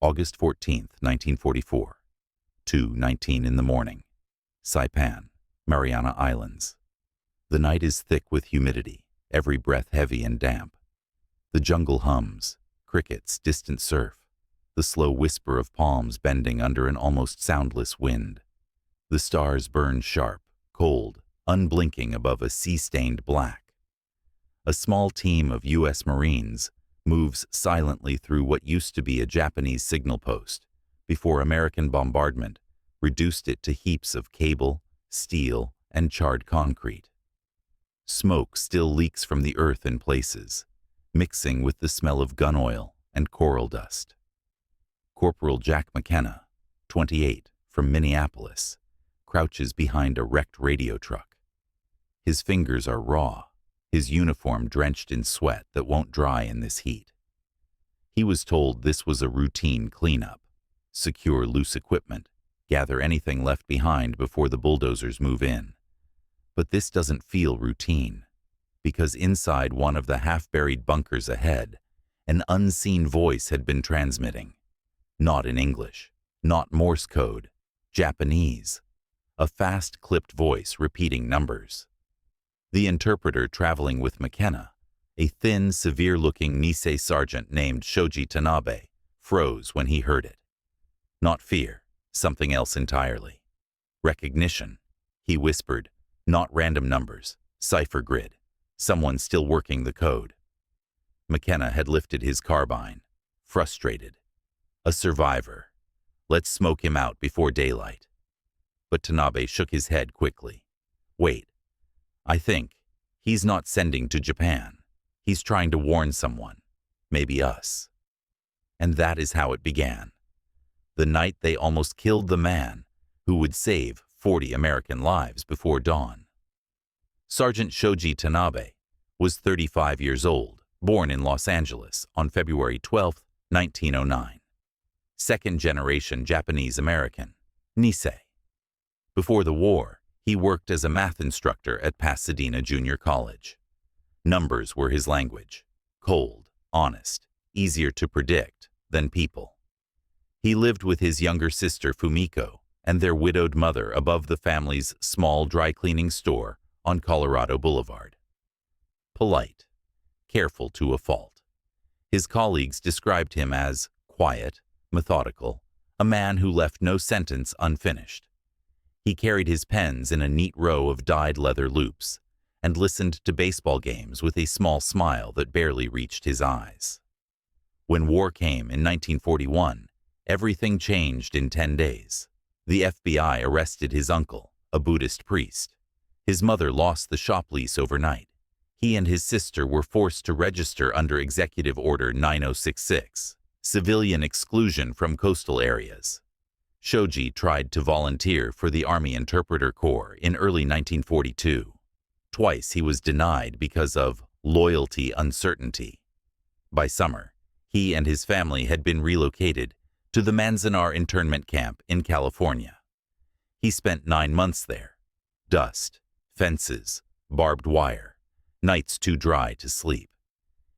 August 14, 1944, 2:19 in the morning. Saipan, Mariana Islands. The night is thick with humidity, every breath heavy and damp. The jungle hums, crickets, distant surf, the slow whisper of palms bending under an almost soundless wind. The stars burn sharp, cold, unblinking above a sea-stained black. A small team of U.S. Marines moves silently through what used to be a Japanese signal post before American bombardment reduced it to heaps of cable, steel, and charred concrete. Smoke still leaks from the earth in places, mixing with the smell of gun oil and coral dust. Corporal Jack McKenna, 28, from Minneapolis, crouches behind a wrecked radio truck. His fingers are raw, his uniform drenched in sweat that won't dry in this heat. He was told this was a routine cleanup. Secure loose equipment, gather anything left behind before the bulldozers move in. But this doesn't feel routine, because inside one of the half-buried bunkers ahead, an unseen voice had been transmitting. Not in English, not Morse code, Japanese. A fast-clipped voice repeating numbers. The interpreter traveling with McKenna, a thin, severe-looking Nisei sergeant named Shoji Tanabe, froze when he heard it. Not fear, something else entirely. Recognition, he whispered, not random numbers, cipher grid, someone still working the code. McKenna had lifted his carbine, frustrated. A survivor. Let's smoke him out before daylight. But Tanabe shook his head quickly. Wait. I think he's not sending to Japan. He's trying to warn someone, maybe us. And that is how it began. The night they almost killed the man who would save 40 American lives before dawn. Sergeant Shoji Tanabe was 35 years old, born in Los Angeles on February 12, 1909. Second-generation Japanese-American, Nisei. Before the war, he worked as a math instructor at Pasadena Junior College. Numbers were his language, cold, honest, easier to predict than people. He lived with his younger sister Fumiko and their widowed mother above the family's small dry-cleaning store on Colorado Boulevard. Polite, careful to a fault. His colleagues described him as quiet, methodical, a man who left no sentence unfinished. He carried his pens in a neat row of dyed leather loops and listened to baseball games with a small smile that barely reached his eyes. When war came in 1941, everything changed in 10 days. The FBI arrested his uncle, a Buddhist priest. His mother lost the shop lease overnight. He and his sister were forced to register under Executive Order 9066, civilian exclusion from coastal areas. Shoji tried to volunteer for the Army Interpreter Corps in early 1942. Twice he was denied because of loyalty uncertainty. By summer, he and his family had been relocated to the Manzanar internment camp in California. He spent 9 months there. Dust, fences, barbed wire, nights too dry to sleep.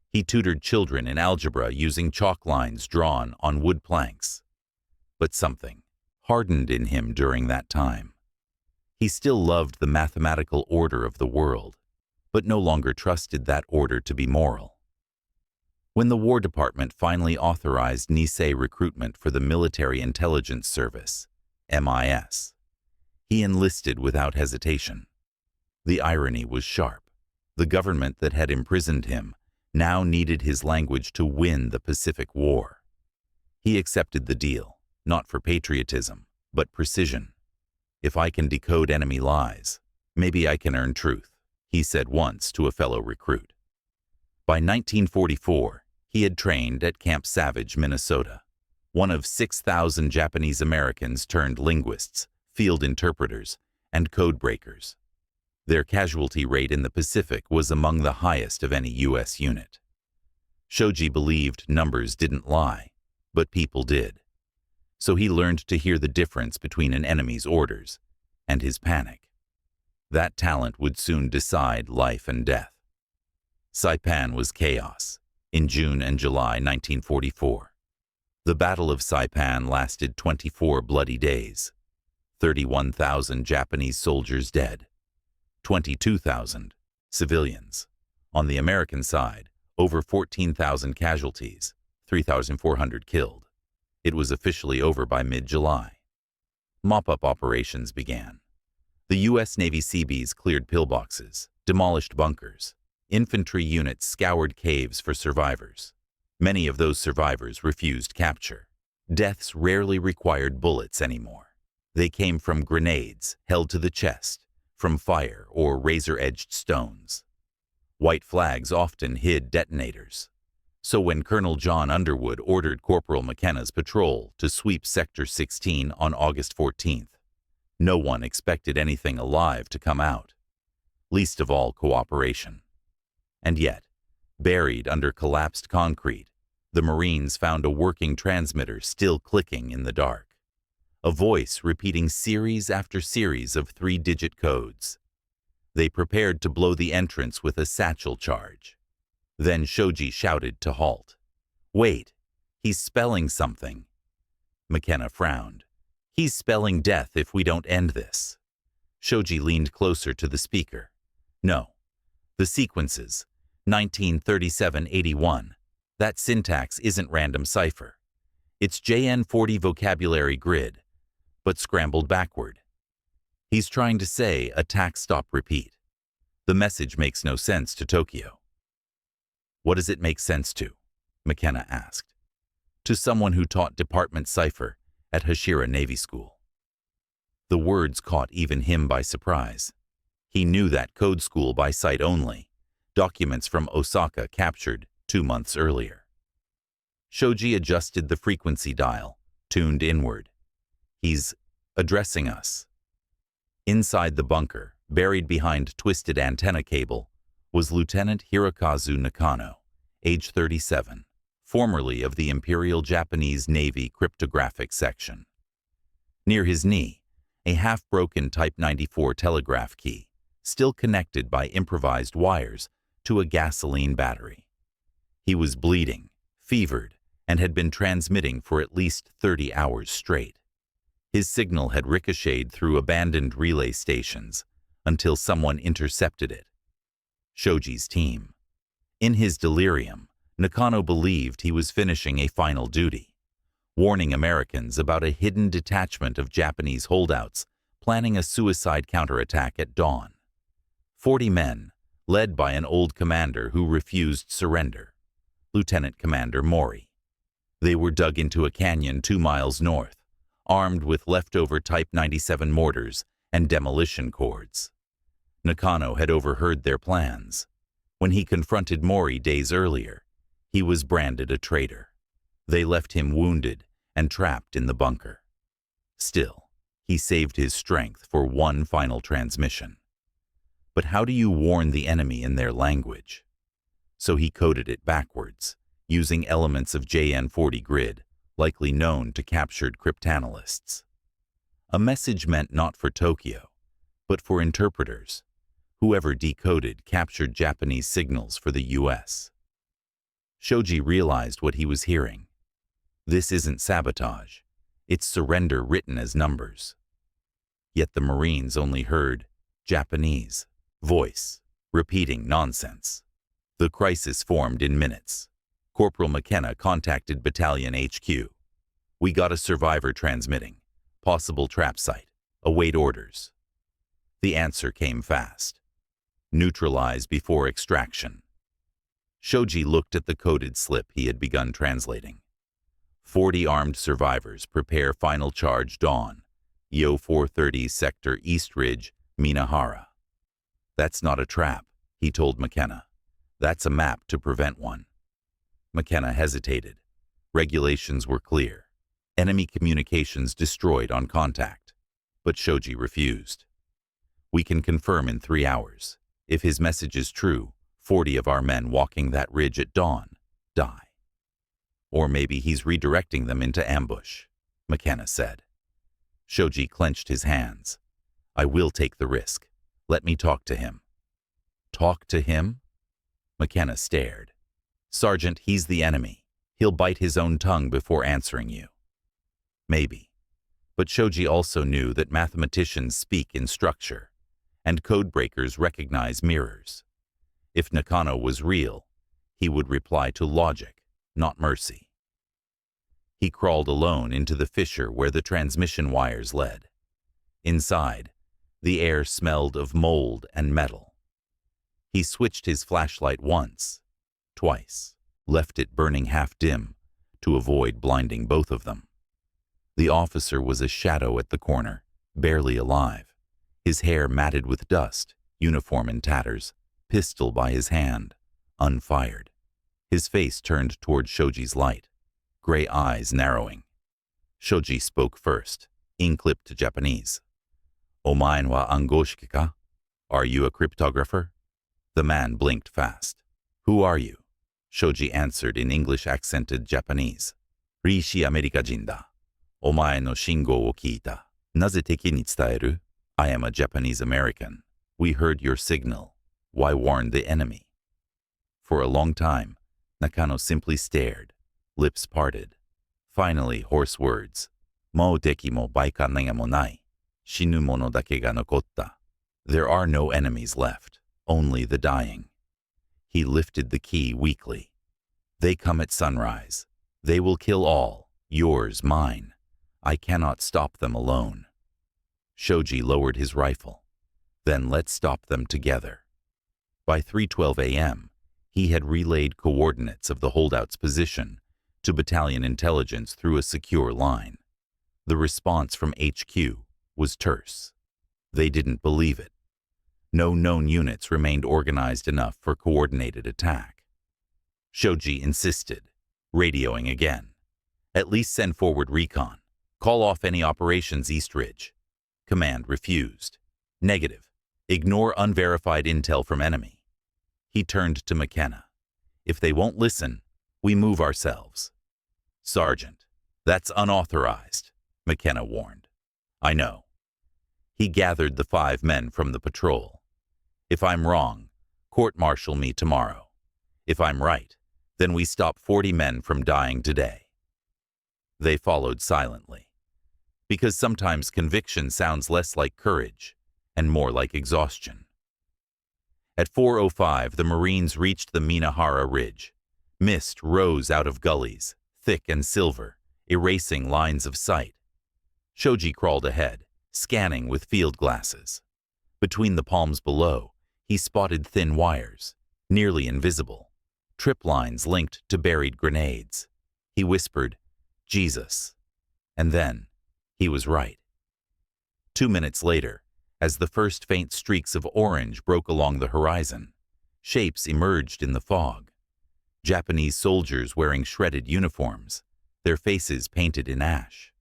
He tutored children in algebra using chalk lines drawn on wood planks. But something hardened in him during that time. He still loved the mathematical order of the world, but no longer trusted that order to be moral. When the War Department finally authorized Nisei recruitment for the Military Intelligence Service, MIS, he enlisted without hesitation. The irony was sharp. The government that had imprisoned him now needed his language to win the Pacific War. He accepted the deal. Not for patriotism, but precision. If I can decode enemy lies, maybe I can earn truth, he said once to a fellow recruit. By 1944, he had trained at Camp Savage, Minnesota, one of 6,000 Japanese Americans turned linguists, field interpreters, and code breakers. Their casualty rate in the Pacific was among the highest of any U.S. unit. Shoji believed numbers didn't lie, but people did. So he learned to hear the difference between an enemy's orders and his panic. That talent would soon decide life and death. Saipan was chaos in June and July 1944. The Battle of Saipan lasted 24 bloody days. 31,000 Japanese soldiers dead. 22,000 civilians. On the American side, over 14,000 casualties, 3,400 killed. It was officially over by mid-July. Mop-up operations began. The U.S. Navy Seabees cleared pillboxes, demolished bunkers. Infantry units scoured caves for survivors. Many of those survivors refused capture. Deaths rarely required bullets anymore. They came from grenades held to the chest, from fire or razor-edged stones. White flags often hid detonators. So when Colonel John Underwood ordered Corporal McKenna's patrol to sweep Sector 16 on August 14th, no one expected anything alive to come out, least of all cooperation. And yet, buried under collapsed concrete, the Marines found a working transmitter still clicking in the dark. A voice repeating series after series of 3-digit codes. They prepared to blow the entrance with a satchel charge. Then Shoji shouted to halt. "Wait, he's spelling something." McKenna frowned. "He's spelling death if we don't end this." Shoji leaned closer to the speaker. "No. The sequences, 1937-81. That syntax isn't random cipher. It's JN40 vocabulary grid, but scrambled backward. He's trying to say attack, stop, repeat. The message makes no sense to Tokyo." "What does it make sense to?" McKenna asked. "To someone who taught department cipher at Hashira Navy School." The words caught even him by surprise. He knew that code school by sight only, documents from Osaka captured 2 months earlier. Shoji adjusted the frequency dial, tuned inward. "He's addressing us." Inside the bunker, buried behind twisted antenna cable, was Lieutenant Hirokazu Nakano, age 37, formerly of the Imperial Japanese Navy Cryptographic Section. Near his knee, a half-broken Type 94 telegraph key, still connected by improvised wires to a gasoline battery. He was bleeding, fevered, and had been transmitting for at least 30 hours straight. His signal had ricocheted through abandoned relay stations until someone intercepted it. Shoji's team. In his delirium, Nakano believed he was finishing a final duty, warning Americans about a hidden detachment of Japanese holdouts planning a suicide counterattack at dawn. 40 men, led by an old commander who refused surrender, Lieutenant Commander Mori. They were dug into a canyon 2 miles north, armed with leftover Type 97 mortars and demolition cords. Nakano had overheard their plans. When he confronted Mori days earlier, he was branded a traitor. They left him wounded and trapped in the bunker. Still, he saved his strength for one final transmission. But how do you warn the enemy in their language? So he coded it backwards, using elements of JN40 grid, likely known to captured cryptanalysts. A message meant not for Tokyo, but for interpreters. Whoever decoded captured Japanese signals for the U.S. Shoji realized what he was hearing. This isn't sabotage. It's surrender written as numbers. Yet the Marines only heard Japanese voice, repeating nonsense. The crisis formed in minutes. Corporal McKenna contacted Battalion HQ. "We got a survivor transmitting. Possible trap site. Await orders." The answer came fast. "Neutralize before extraction." Shoji looked at the coded slip he had begun translating. 40 armed survivors prepare final charge dawn. Yo 430 Sector East Ridge, Minahara. "That's not a trap," he told McKenna. "That's a map to prevent one." McKenna hesitated. Regulations were clear. Enemy communications destroyed on contact. But Shoji refused. "We can confirm in 3 hours. If his message is true, 40 of our men walking that ridge at dawn die. Or maybe he's redirecting them into ambush," McKenna said. Shoji clenched his hands. "I will take the risk. Let me talk to him." "Talk to him?" McKenna stared. "Sergeant, he's the enemy. He'll bite his own tongue before answering you. Maybe. But Shoji also knew that mathematicians speak in structure, and codebreakers recognize mirrors. If Nakano was real, he would reply to logic, not mercy. He crawled alone into the fissure where the transmission wires led. Inside, the air smelled of mold and metal. He switched his flashlight once, twice, left it burning half dim to avoid blinding both of them. The officer was a shadow at the corner, barely alive, his hair matted with dust, uniform in tatters, pistol by his hand, unfired. His face turned toward Shoji's light, gray eyes narrowing. Shoji spoke first, in clipped Japanese. Omae wa angoshiki ka? Are you a cryptographer? The man blinked fast. Who are you? Shoji answered in English-accented Japanese. Rishi Amerikajin da. Omae no shingo wo kiita. Naze teki ni tsudaeru? I am a Japanese American. We heard your signal. Why warn the enemy? For a long time, Nakano simply stared, lips parted. Finally, hoarse words. Mou teki mo baikannega mo nai. Shinu mono dake ga nokotta. There are no enemies left, only the dying. He lifted the key weakly. They come at sunrise. They will kill all, yours, mine. I cannot stop them alone. Shoji lowered his rifle. Then let's stop them together. By 3:12 a.m., he had relayed coordinates of the holdout's position to battalion intelligence through a secure line. The response from HQ was terse. They didn't believe it. No known units remained organized enough for coordinated attack. Shoji insisted, radioing again. At least send forward recon. Call off any operations East Ridge. Command refused. Negative. Ignore unverified intel from enemy. He turned to McKenna. If they won't listen, we move ourselves. Sergeant, that's unauthorized, McKenna warned. I know. He gathered the 5 men from the patrol. If I'm wrong, court-martial me tomorrow. If I'm right, then we stop 40 men from dying today. They followed silently, because sometimes conviction sounds less like courage and more like exhaustion. At 4:05, the Marines reached the Minahara Ridge. Mist rose out of gullies, thick and silver, erasing lines of sight. Shoji crawled ahead, scanning with field glasses. Between the palms below, he spotted thin wires, nearly invisible, trip lines linked to buried grenades. He whispered, Jesus. And then, he was right. 2 minutes later, as the first faint streaks of orange broke along the horizon, shapes emerged in the fog. Japanese soldiers wearing shredded uniforms, their faces painted in ash.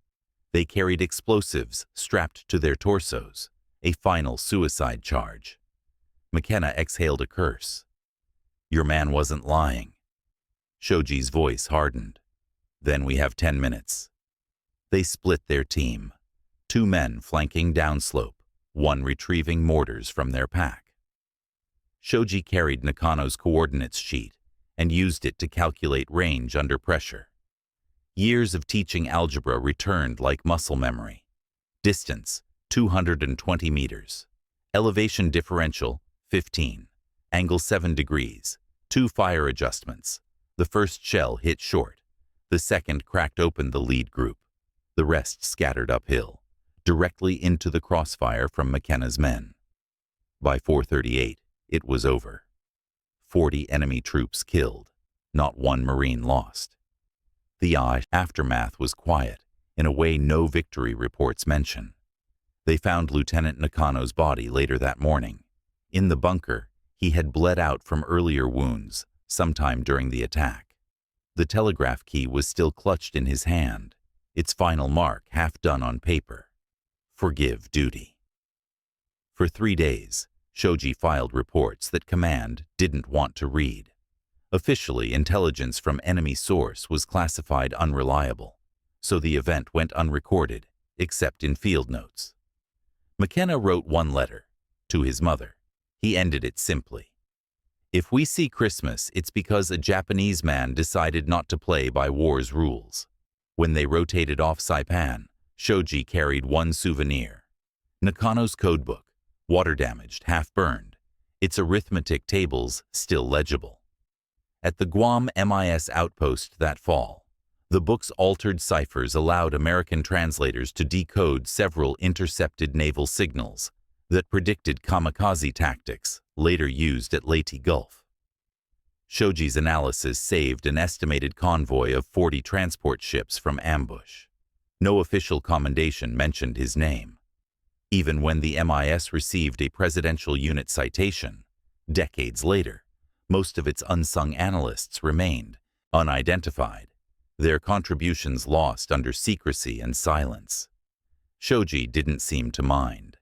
They carried explosives strapped to their torsos, a final suicide charge. McKenna exhaled a curse. Your man wasn't lying. Shoji's voice hardened. Then we have 10 minutes. They split their team. 2 men flanking downslope, 1 retrieving mortars from their pack. Shoji carried Nakano's coordinates sheet and used it to calculate range under pressure. Years of teaching algebra returned like muscle memory. Distance, 220 meters. Elevation differential, 15. Angle 7 degrees. 2 fire adjustments. The first shell hit short. The second cracked open the lead group. The rest scattered uphill, directly into the crossfire from McKenna's men. By 4:38, it was over. 40 enemy troops killed, not 1 Marine lost. The aftermath was quiet, in a way no victory reports mention. They found Lieutenant Nakano's body later that morning. In the bunker, he had bled out from earlier wounds, sometime during the attack. The telegraph key was still clutched in his hand, its final mark half done on paper. Forgive duty. For 3 days, Shoji filed reports that command didn't want to read. Officially, intelligence from enemy source was classified unreliable, so the event went unrecorded, except in field notes. McKenna wrote 1 letter, to his mother. He ended it simply. If we see Christmas, it's because a Japanese man decided not to play by war's rules. When they rotated off Saipan, Shoji carried one souvenir: Nakano's codebook, water-damaged, half-burned, its arithmetic tables still legible. At the Guam MIS outpost that fall, the book's altered ciphers allowed American translators to decode several intercepted naval signals that predicted kamikaze tactics later used at Leyte Gulf. Shoji's analysis saved an estimated convoy of 40 transport ships from ambush. No official commendation mentioned his name. Even when the MIS received a presidential unit citation, decades later, most of its unsung analysts remained unidentified, their contributions lost under secrecy and silence. Shoji didn't seem to mind.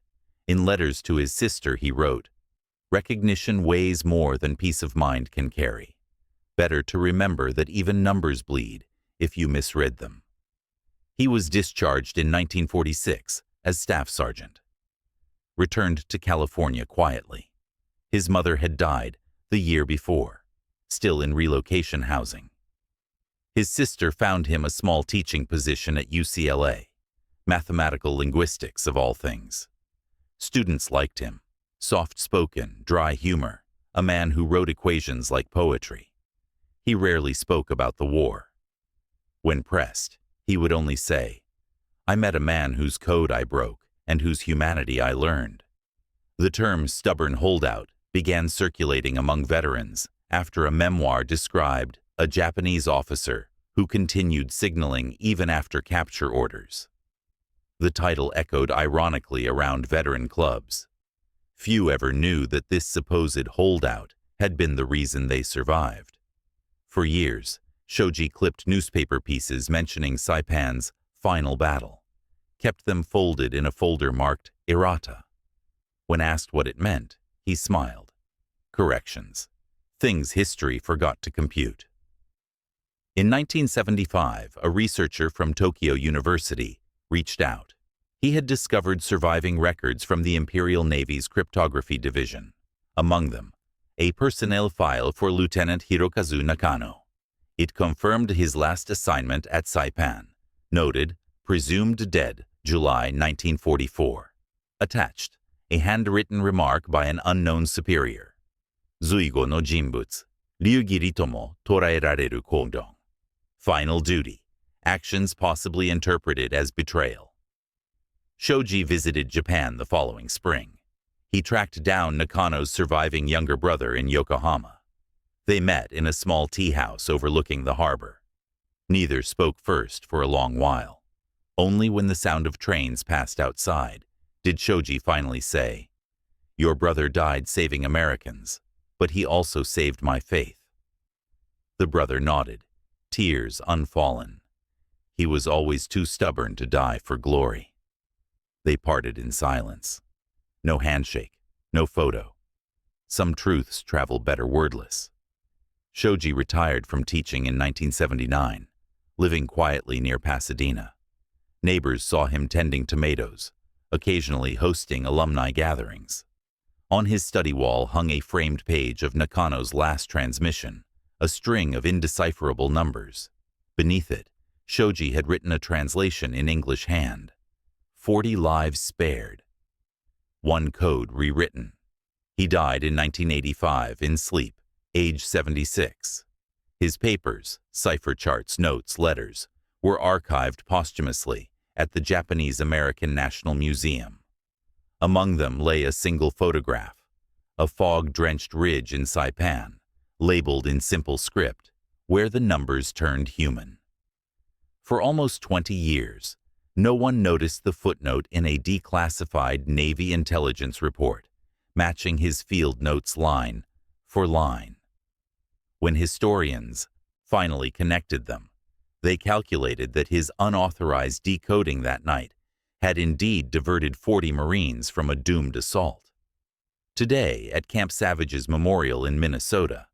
In letters to his sister he wrote, "Recognition weighs more than peace of mind can carry. Better to remember that even numbers bleed if you misread them." He was discharged in 1946 as staff sergeant. Returned to California quietly. His mother had died the year before, still in relocation housing. His sister found him a small teaching position at UCLA, mathematical linguistics of all things. Students liked him, soft-spoken, dry humor, a man who wrote equations like poetry. He rarely spoke about the war. When pressed, he would only say, "I met a man whose code I broke and whose humanity I learned." The term "stubborn holdout" began circulating among veterans after a memoir described a Japanese officer who continued signaling even after capture orders. The title echoed ironically around veteran clubs. Few ever knew that this supposed holdout had been the reason they survived. For years, Shoji clipped newspaper pieces mentioning Saipan's final battle, kept them folded in a folder marked errata. When asked what it meant, he smiled. Corrections. Things history forgot to compute. In 1975, a researcher from Tokyo University reached out. He had discovered surviving records from the Imperial Navy's cryptography division. Among them, a personnel file for Lieutenant Hirokazu Nakano. It confirmed his last assignment at Saipan, noted, "Presumed dead, July 1944." Attached, a handwritten remark by an unknown superior. "Zuigo no jinbutsu, ryugiri tomo toraerareru koudon." Final duty, actions possibly interpreted as betrayal. Shoji visited Japan the following spring. He tracked down Nakano's surviving younger brother in Yokohama. They met in a small tea house overlooking the harbor. Neither spoke first for a long while. Only when the sound of trains passed outside did Shoji finally say, "Your brother died saving Americans, but he also saved my faith." The brother nodded, tears unfallen. He was always too stubborn to die for glory. They parted in silence. No handshake, no photo. Some truths travel better wordless. Shoji retired from teaching in 1979, living quietly near Pasadena. Neighbors saw him tending tomatoes, occasionally hosting alumni gatherings. On his study wall hung a framed page of Nakano's last transmission, a string of indecipherable numbers. Beneath it, Shoji had written a translation in English hand. 40 lives spared. One code rewritten. He died in 1985 in sleep, age 76. His papers, cipher charts, notes, letters, were archived posthumously at the Japanese American National Museum. Among them lay a single photograph, a fog-drenched ridge in Saipan, labeled in simple script, where the numbers turned human. For almost 20 years, no one noticed the footnote in a declassified Navy intelligence report, matching his field notes line for line. When historians finally connected them, they calculated that his unauthorized decoding that night had indeed diverted 40 Marines from a doomed assault. Today, at Camp Savage's memorial in Minnesota,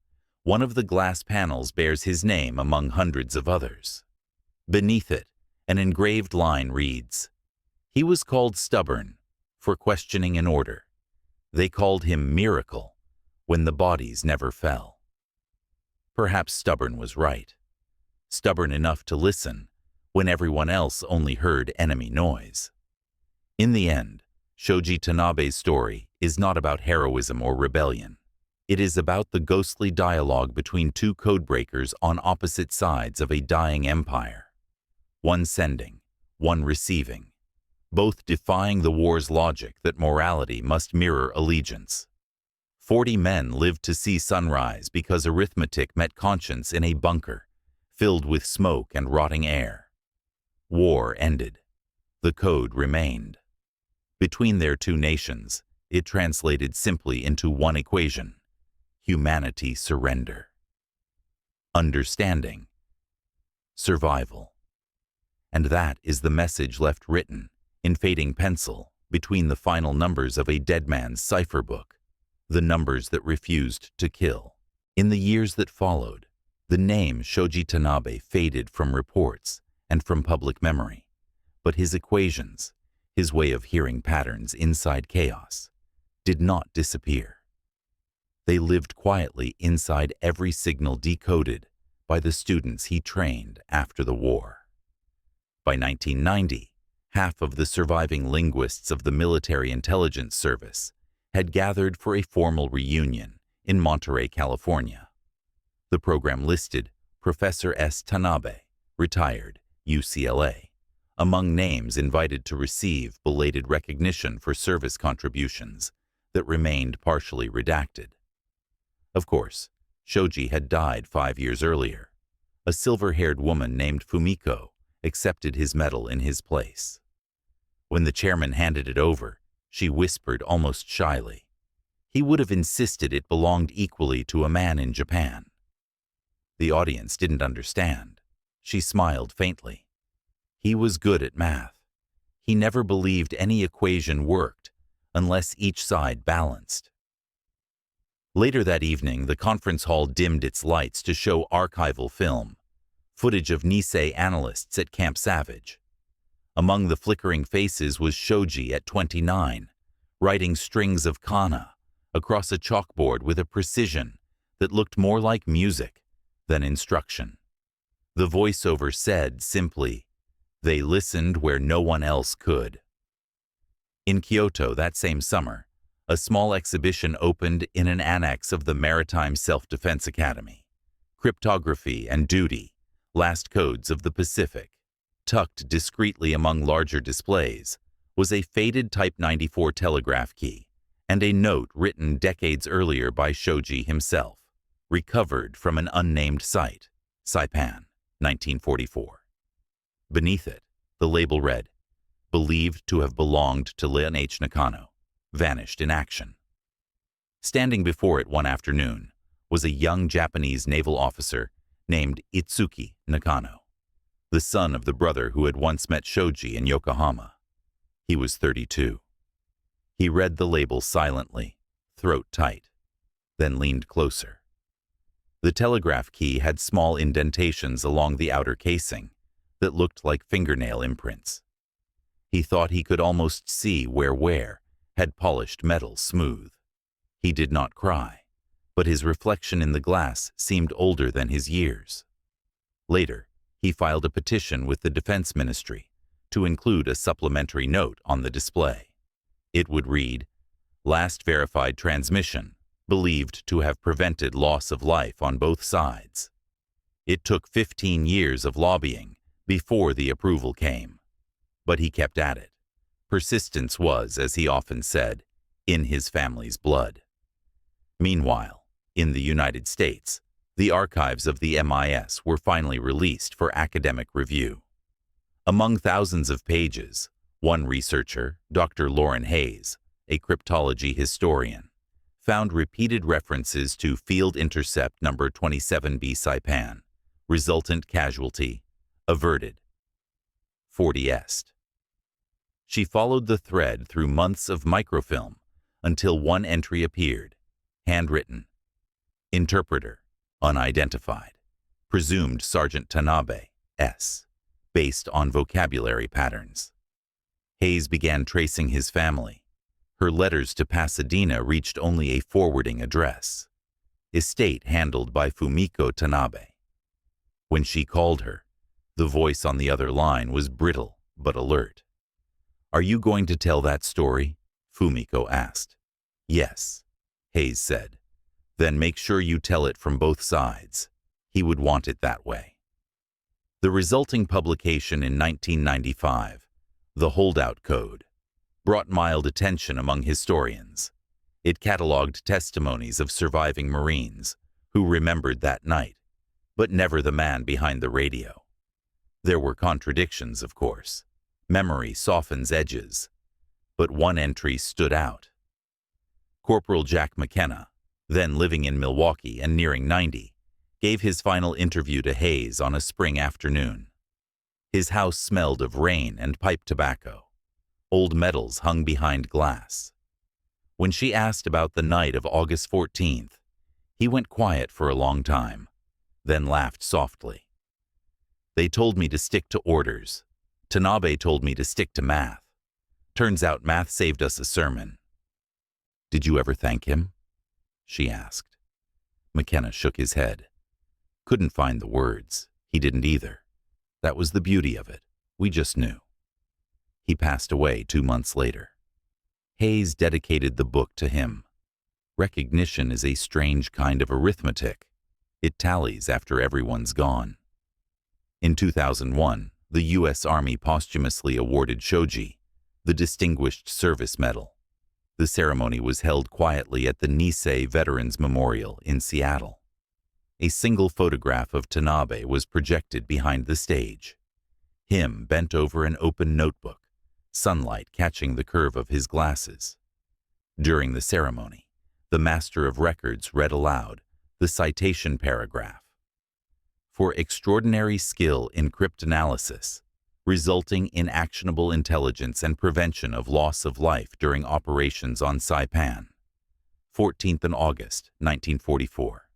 one of the glass panels bears his name among hundreds of others. Beneath it, an engraved line reads, "He was called stubborn for questioning an order. They called him Miracle when the bodies never fell. Perhaps Stubborn was right. Stubborn enough to listen when everyone else only heard enemy noise. In the end, Shoji Tanabe's story is not about heroism or rebellion. It is about the ghostly dialogue between two codebreakers on opposite sides of a dying empire. One sending, one receiving, both defying the war's logic that morality must mirror allegiance. 40 men lived to see sunrise because arithmetic met conscience in a bunker, filled with smoke and rotting air. War ended. The code remained. Between their two nations, it translated simply into one equation: humanity surrender. Understanding. Survival. And that is the message left written, in fading pencil, between the final numbers of a dead man's cipher book, the numbers that refused to kill. In the years that followed, the name Shoji Tanabe faded from reports and from public memory, but his equations, his way of hearing patterns inside chaos, did not disappear. They lived quietly inside every signal decoded by the students he trained after the war. By 1990, half of the surviving linguists of the Military Intelligence Service had gathered for a formal reunion in Monterey, California. The program listed Professor S. Tanabe, retired, UCLA, among names invited to receive belated recognition for service contributions that remained partially redacted. Of course, Shoji had died 5 years earlier. A silver-haired woman named Fumiko accepted his medal in his place. When the chairman handed it over, she whispered almost shyly, "He would have insisted it belonged equally to a man in Japan." The audience didn't understand. She smiled faintly. He was good at math. He never believed any equation worked unless each side balanced. Later that evening, the conference hall dimmed its lights to show archival film, footage of Nisei analysts at Camp Savage. Among the flickering faces was Shoji at 29, writing strings of kana across a chalkboard with a precision that looked more like music than instruction. The voiceover said simply, "They listened where no one else could." In Kyoto that same summer, a small exhibition opened in an annex of the Maritime Self-Defense Academy. Cryptography and Duty, Last Codes of the Pacific. Tucked discreetly among larger displays was a faded Type 94 telegraph key and a note written decades earlier by Shoji himself, recovered from an unnamed site, Saipan, 1944. Beneath it, the label read, "Believed to have belonged to Lin H. Nakano, vanished in action." Standing before it one afternoon was a young Japanese naval officer named Itsuki Nakano, the son of the brother who had once met Shoji in Yokohama. He was 32. He read the label silently, throat tight, then leaned closer. The telegraph key had small indentations along the outer casing that looked like fingernail imprints. He thought he could almost see where wear had polished metal smooth. He did not cry, but his reflection in the glass seemed older than his years. Later, he filed a petition with the Defense Ministry to include a supplementary note on the display. It would read, "Last verified transmission, believed to have prevented loss of life on both sides." It took 15 years of lobbying before the approval came, but he kept at it. Persistence was, as he often said, in his family's blood. Meanwhile, in the United States, the archives of the MIS were finally released for academic review. Among thousands of pages, one researcher, Dr. Lauren Hayes, a cryptology historian, found repeated references to Field Intercept Number 27B Saipan, resultant casualty, averted. 40 est. She followed the thread through months of microfilm until one entry appeared, handwritten. Interpreter, unidentified. Presumed Sergeant Tanabe, S. Based on vocabulary patterns. Hayes began tracing his family. Her letters to Pasadena reached only a forwarding address. Estate handled by Fumiko Tanabe. When she called her, the voice on the other line was brittle but alert. "Are you going to tell that story?" Fumiko asked. "Yes," Hayes said. "Then make sure you tell it from both sides. He would want it that way." The resulting publication in 1995, The Holdout Code, brought mild attention among historians. It catalogued testimonies of surviving Marines who remembered that night, but never the man behind the radio. There were contradictions, of course. Memory softens edges. But one entry stood out. Corporal Jack McKenna, then living in Milwaukee and nearing 90, gave his final interview to Hayes on a spring afternoon. His house smelled of rain and pipe tobacco. Old medals hung behind glass. When she asked about the night of August 14th, he went quiet for a long time, then laughed softly. "They told me to stick to orders. Tanabe told me to stick to math. Turns out math saved us a sermon." "Did you ever thank him?" she asked. McKenna shook his head. "Couldn't find the words. He didn't either. That was the beauty of it. We just knew." He passed away 2 months later. Hayes dedicated the book to him. Recognition is a strange kind of arithmetic. It tallies after everyone's gone. In 2001, the U.S. Army posthumously awarded Shoji the Distinguished Service Medal. The ceremony was held quietly at the Nisei Veterans Memorial in Seattle. A single photograph of Tanabe was projected behind the stage. Him bent over an open notebook, sunlight catching the curve of his glasses. During the ceremony, the Master of Records read aloud the citation paragraph. "For extraordinary skill in cryptanalysis, resulting in actionable intelligence and prevention of loss of life during operations on Saipan, 14th and August, 1944.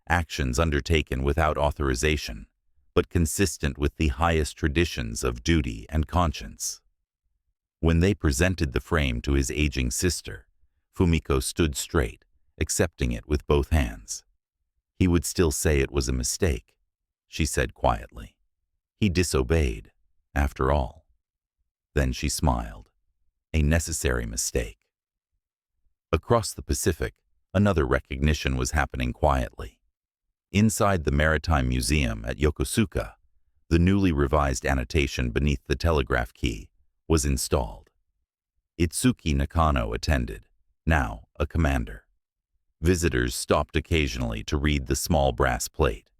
Actions undertaken without authorization, but consistent with the highest traditions of duty and conscience." When they presented the frame to his aging sister, Fumiko stood straight, accepting it with both hands. "He would still say it was a mistake," she said quietly. "He disobeyed, after all." Then she smiled. "A necessary mistake." Across the Pacific, another recognition was happening quietly. Inside the Maritime Museum at Yokosuka, the newly revised annotation beneath the telegraph key was installed. Itsuki Nakano attended, now a commander. Visitors stopped occasionally to read the small brass plate.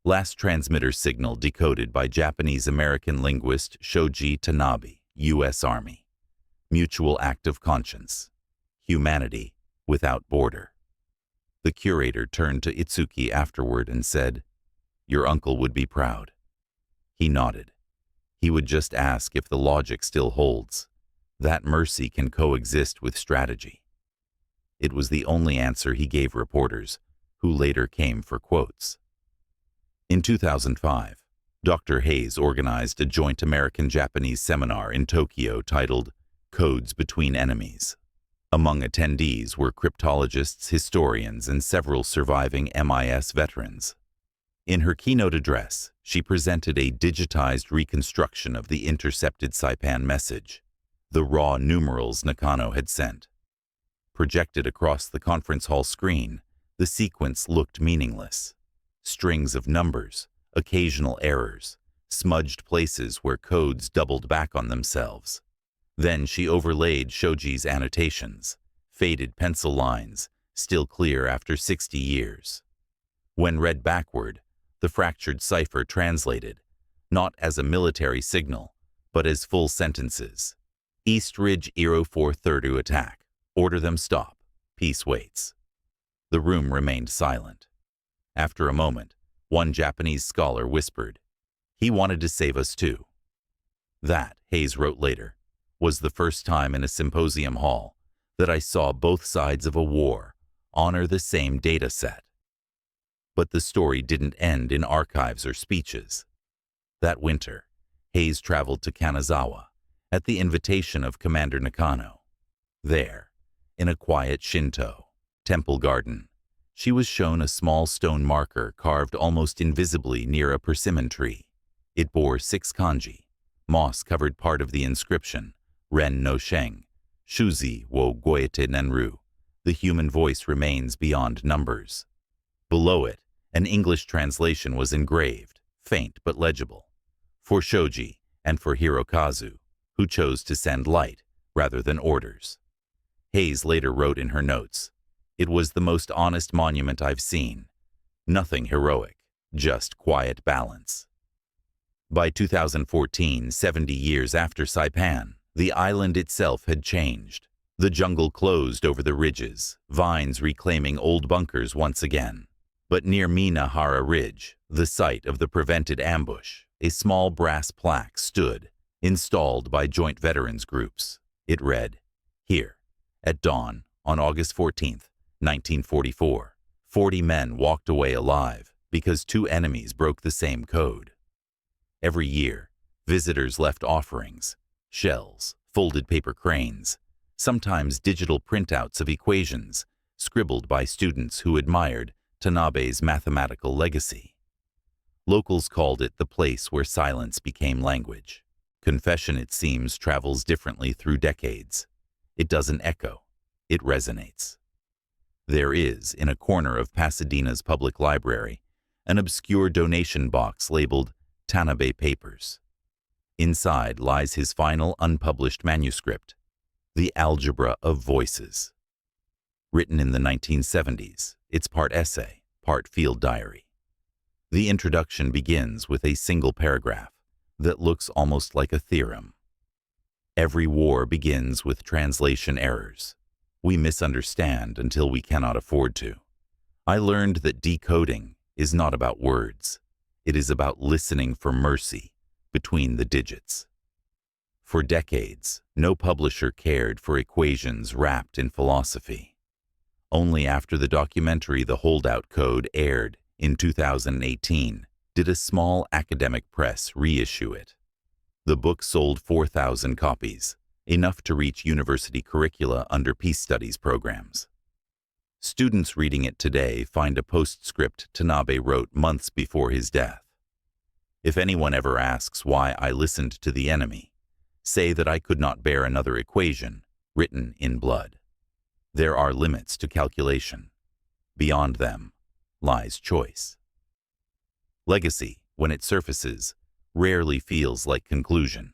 Last transmitter signal decoded by Japanese-American linguist Shoji Tanabe, U.S. Army. Mutual act of conscience. Humanity without border. The curator turned to Itsuki afterward and said, "Your uncle would be proud." He nodded. He would just ask if the logic still holds, that mercy can coexist with strategy. It was the only answer he gave reporters, who later came for quotes. In 2005, Dr. Hayes organized a joint American-Japanese seminar in Tokyo titled Codes Between Enemies. Among attendees were cryptologists, historians, and several surviving MIS veterans. In her keynote address, she presented a digitized reconstruction of the intercepted Saipan message, the raw numerals Nakano had sent. Projected across the conference hall screen, the sequence looked meaningless. Strings of numbers, occasional errors, smudged places where codes doubled back on themselves. Then she overlaid Shoji's annotations, faded pencil lines, still clear after 60 years. When read backward, the fractured cipher translated, not as a military signal, but as full sentences. East Ridge Iro 430 attack. Order them stop. Peace waits. The room remained silent. After a moment, one Japanese scholar whispered, "He wanted to save us too." That, Hayes wrote later, was the first time in a symposium hall that I saw both sides of a war honor the same data set. But the story didn't end in archives or speeches. That winter, Hayes traveled to Kanazawa at the invitation of Commander Nakano. There, in a quiet Shinto temple garden, she was shown a small stone marker carved almost invisibly near a persimmon tree. It bore 6 kanji. Moss covered part of the inscription, Ren no Sheng, Shuzi wo goete nenru. The human voice remains beyond numbers. Below it, an English translation was engraved, faint but legible, for Shoji and for Hirokazu, who chose to send light rather than orders. Hayes later wrote in her notes, "It was the most honest monument I've seen. Nothing heroic, just quiet balance." By 2014, 70 years after Saipan, the island itself had changed. The jungle closed over the ridges, vines reclaiming old bunkers once again. But near Minahara Ridge, the site of the prevented ambush, a small brass plaque stood, installed by joint veterans groups. It read, "Here, at dawn, on August 14, 1944, 40 men walked away alive because 2 enemies broke the same code." Every year, visitors left offerings, shells, folded paper cranes, sometimes digital printouts of equations scribbled by students who admired Tanabe's mathematical legacy. Locals called it the place where silence became language. Confession, it seems, travels differently through decades. It doesn't echo, it resonates. There is, in a corner of Pasadena's public library, an obscure donation box labeled Tanabe Papers. Inside lies his final unpublished manuscript, The Algebra of Voices. Written in the 1970s, it's part essay, part field diary. The introduction begins with a single paragraph that looks almost like a theorem. Every war begins with translation errors. We misunderstand until we cannot afford to. I learned that decoding is not about words. It is about listening for mercy between the digits. For decades, no publisher cared for equations wrapped in philosophy. Only after the documentary The Holdout Code aired in 2018 did a small academic press reissue it. The book sold 4,000 copies, enough to reach university curricula under peace studies programs. Students reading it today find a postscript Tanabe wrote months before his death. "If anyone ever asks why I listened to the enemy, say that I could not bear another equation written in blood. There are limits to calculation. Beyond them lies choice." Legacy, when it surfaces, rarely feels like conclusion.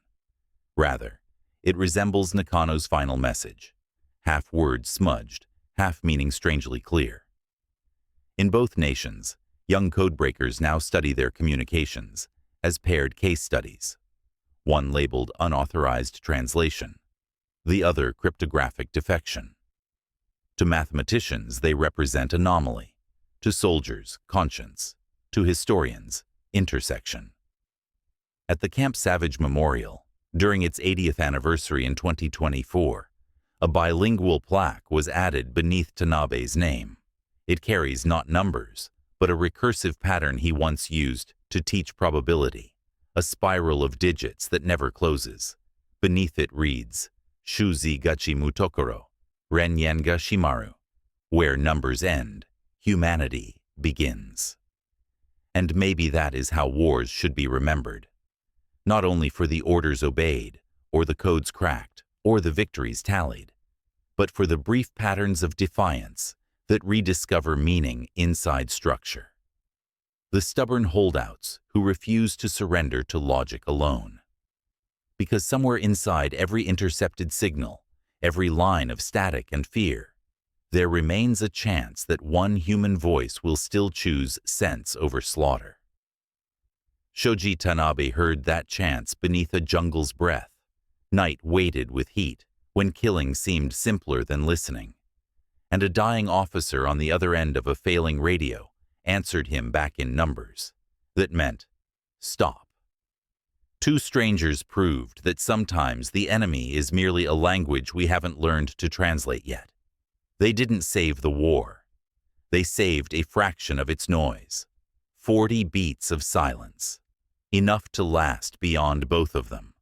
Rather, it resembles Nakano's final message, half words smudged, half meaning strangely clear. In both nations, young codebreakers now study their communications as paired case studies, one labeled unauthorized translation, the other cryptographic defection. To mathematicians, they represent anomaly. To soldiers, conscience. To historians, intersection. At the Camp Savage Memorial, during its 80th anniversary in 2024, a bilingual plaque was added beneath Tanabe's name. It carries not numbers, but a recursive pattern he once used to teach probability, a spiral of digits that never closes. Beneath it reads, "Shuzi gachi mutokoro, ren yen ga shimaru." Where numbers end, humanity begins. And maybe that is how wars should be remembered. Not only for the orders obeyed, or the codes cracked, or the victories tallied, but for the brief patterns of defiance that rediscover meaning inside structure. The stubborn holdouts who refuse to surrender to logic alone. Because somewhere inside every intercepted signal, every line of static and fear, there remains a chance that one human voice will still choose sense over slaughter. Shoji Tanabe heard that chance beneath a jungle's breath. Night waited with heat, when killing seemed simpler than listening. And a dying officer on the other end of a failing radio answered him back in numbers. That meant, stop. Two strangers proved that sometimes the enemy is merely a language we haven't learned to translate yet. They didn't save the war. They saved a fraction of its noise. 40 beats of silence. Enough to last beyond both of them.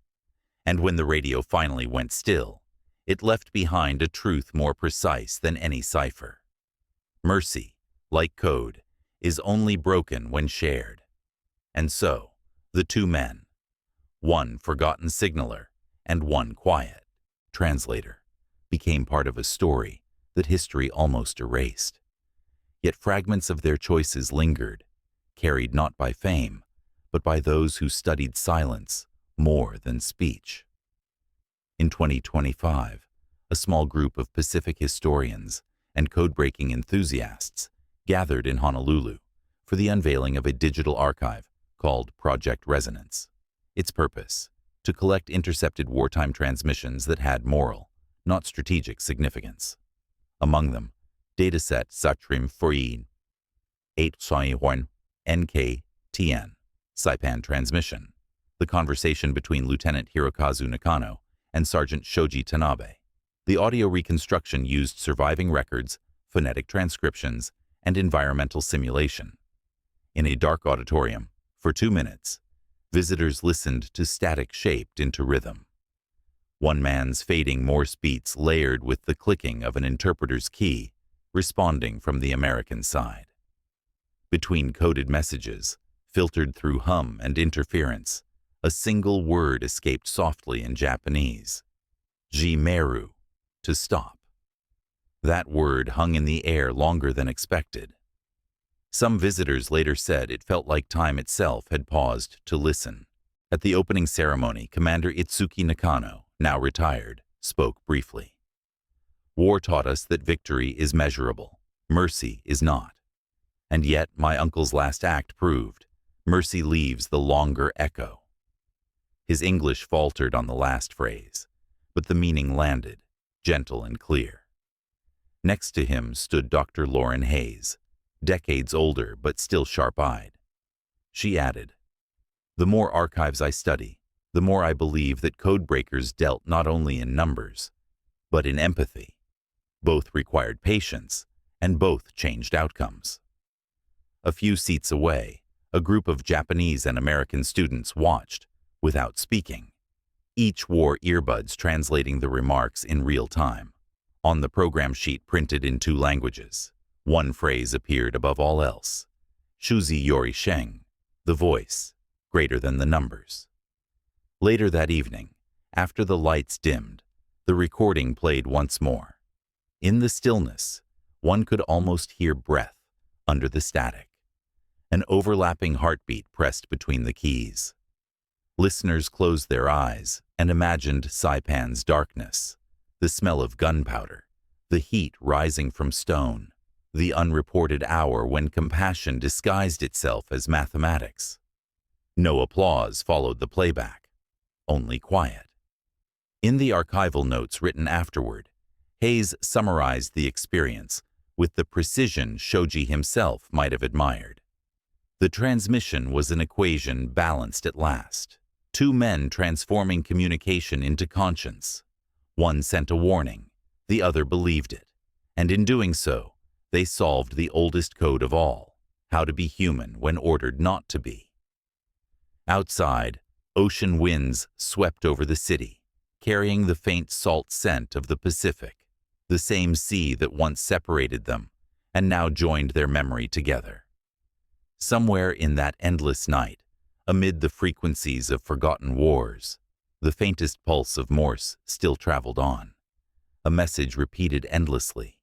And when the radio finally went still, it left behind a truth more precise than any cipher. Mercy, like code, is only broken when shared. And so, the two men, one forgotten signaler and one quiet translator, became part of a story that history almost erased. Yet fragments of their choices lingered, carried not by fame, but by those who studied silence more than speech. In 2025, a small group of Pacific historians and code-breaking enthusiasts gathered in Honolulu for the unveiling of a digital archive called Project Resonance. Its purpose: to collect intercepted wartime transmissions that had moral, not strategic significance. Among them, dataset Satrim Foyin 8 NKTN Saipan transmission, the conversation between Lieutenant Hirokazu Nakano and Sergeant Shoji Tanabe. The audio reconstruction used surviving records, phonetic transcriptions, and environmental simulation. In a dark auditorium, for 2 minutes, visitors listened to static shaped into rhythm. One man's fading Morse beats layered with the clicking of an interpreter's key, responding from the American side. Between coded messages, filtered through hum and interference, a single word escaped softly in Japanese: Jimeru, to stop. That word hung in the air longer than expected. Some visitors later said it felt like time itself had paused to listen. At the opening ceremony, Commander Itsuki Nakano, now retired, spoke briefly. War taught us that victory is measurable, mercy is not. And yet, my uncle's last act proved, mercy leaves the longer echo. His English faltered on the last phrase, but the meaning landed, gentle and clear. Next to him stood Dr. Lauren Hayes, decades older but still sharp-eyed. She added, "The more archives I study, the more I believe that codebreakers dealt not only in numbers, but in empathy. Both required patience, and both changed outcomes." A few seats away, a group of Japanese and American students watched, without speaking. Each wore earbuds translating the remarks in real time. On the program sheet printed in 2 languages, one phrase appeared above all else: Shuzi Yori Sheng, the voice, greater than the numbers. Later that evening, after the lights dimmed, the recording played once more. In the stillness, one could almost hear breath under the static, an overlapping heartbeat pressed between the keys. Listeners closed their eyes and imagined Saipan's darkness, the smell of gunpowder, the heat rising from stone, the unreported hour when compassion disguised itself as mathematics. No applause followed the playback, only quiet. In the archival notes written afterward, Hayes summarized the experience with the precision Shoji himself might have admired. The transmission was an equation balanced at last. 2 men transforming communication into conscience. One sent a warning, the other believed it, and in doing so, they solved the oldest code of all: how to be human when ordered not to be. Outside, ocean winds swept over the city, carrying the faint salt scent of the Pacific, the same sea that once separated them and now joined their memory together. Somewhere in that endless night, amid the frequencies of forgotten wars, the faintest pulse of Morse still traveled on, a message repeated endlessly,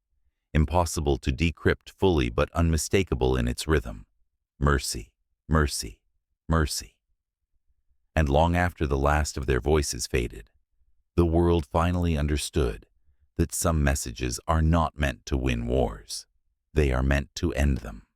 impossible to decrypt fully but unmistakable in its rhythm: mercy, mercy, mercy. And long after the last of their voices faded, the world finally understood that some messages are not meant to win wars, they are meant to end them.